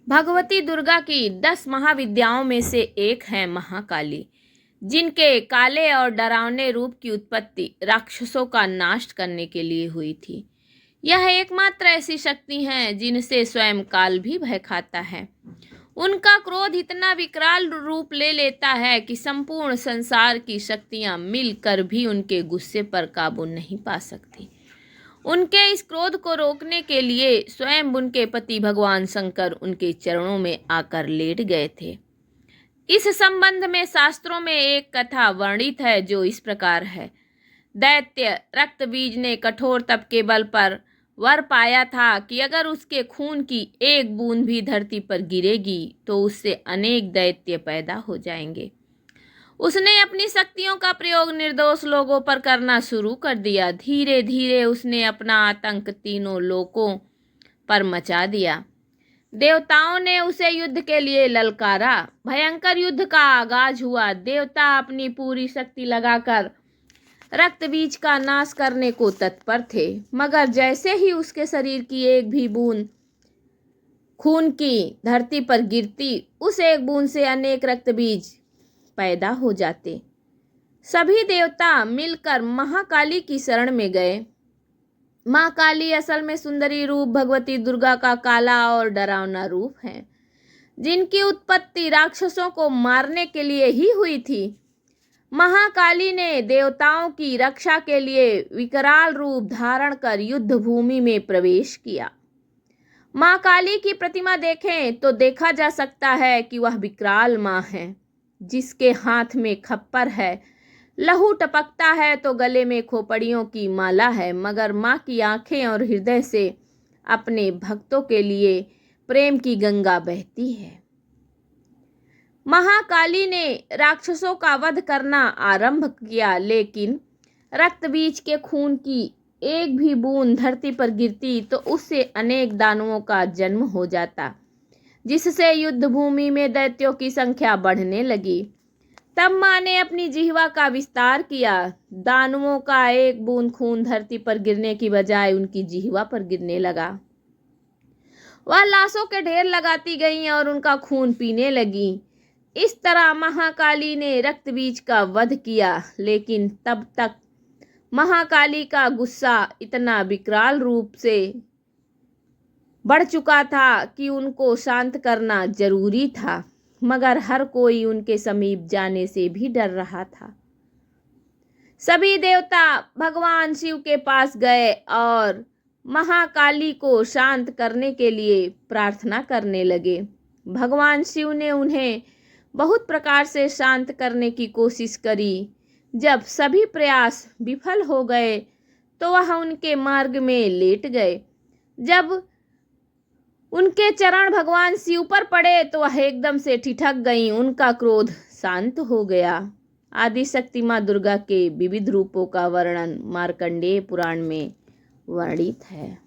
भगवती दुर्गा की 10 महाविद्याओं में से एक है महाकाली, जिनके काले और डरावने रूप की उत्पत्ति राक्षसों का नाश करने के लिए हुई थी। यह एकमात्र ऐसी शक्ति है जिनसे स्वयं काल भी भय खाता है। उनका क्रोध इतना विकराल रूप ले लेता है कि संपूर्ण संसार की शक्तियां मिलकर भी उनके गुस्से पर काबू नहीं पा सकती। उनके इस क्रोध को रोकने के लिए स्वयं उनके पति भगवान शंकर उनके चरणों में आकर लेट गए थे। इस संबंध में शास्त्रों में एक कथा वर्णित है जो इस प्रकार है। दैत्य रक्तबीज ने कठोर तप के बल पर वर पाया था कि अगर उसके खून की एक बूंद भी धरती पर गिरेगी तो उससे अनेक दैत्य पैदा हो जाएंगे। उसने अपनी शक्तियों का प्रयोग निर्दोष लोगों पर करना शुरू कर दिया। धीरे धीरे उसने अपना आतंक तीनों लोकों पर मचा दिया। देवताओं ने उसे युद्ध के लिए ललकारा। भयंकर युद्ध का आगाज हुआ। देवता अपनी पूरी शक्ति लगाकर रक्तबीज का नाश करने को तत्पर थे, मगर जैसे ही उसके शरीर की एक भी बूंद खून की धरती पर गिरती, उस एक बूंद से अनेक रक्तबीज पैदा हो जाते। सभी देवता मिलकर महाकाली की शरण में गए। माँ काली असल में सुंदरी रूप भगवती दुर्गा का काला और डरावना रूप है, जिनकी उत्पत्ति राक्षसों को मारने के लिए ही हुई थी। महाकाली ने देवताओं की रक्षा के लिए विकराल रूप धारण कर युद्ध भूमि में प्रवेश किया। माँ काली की प्रतिमा देखें तो देखा जा सकता है कि वह विकराल माँ है, जिसके हाथ में खप्पर है, लहू टपकता है तो गले में खोपड़ियों की माला है, मगर माँ की आंखें और हृदय से अपने भक्तों के लिए प्रेम की गंगा बहती है। महाकाली ने राक्षसों का वध करना आरंभ किया, लेकिन रक्तबीज के खून की एक भी बूंद धरती पर गिरती तो उससे अनेक दानवों का जन्म हो जाता, जिससे युद्ध भूमि में दैत्यों की संख्या बढ़ने लगी। तब माँ ने अपनी जिह्वा का विस्तार किया। दानवों का एक बूंद खून धरती पर गिरने की बजाय उनकी जिह्वा पर गिरने लगा। वह लाशों के ढेर लगाती गईं और उनका खून पीने लगी। इस तरह महाकाली ने रक्तबीज का वध किया, लेकिन तब तक महाकाली का गुस्सा इतना विकराल रूप से बढ़ चुका था कि उनको शांत करना जरूरी था, मगर हर कोई उनके समीप जाने से भी डर रहा था। सभी देवता भगवान शिव के पास गए और महाकाली को शांत करने के लिए प्रार्थना करने लगे। भगवान शिव ने उन्हें बहुत प्रकार से शांत करने की कोशिश करी। जब सभी प्रयास विफल हो गए तो वह उनके मार्ग में लेट गए। जब उनके चरण भगवान शिव पर पड़े तो वह एकदम से ठिठक गईं। उनका क्रोध शांत हो गया। आदिशक्ति माँ दुर्गा के विविध रूपों का वर्णन मार्कंडेय पुराण में वर्णित है।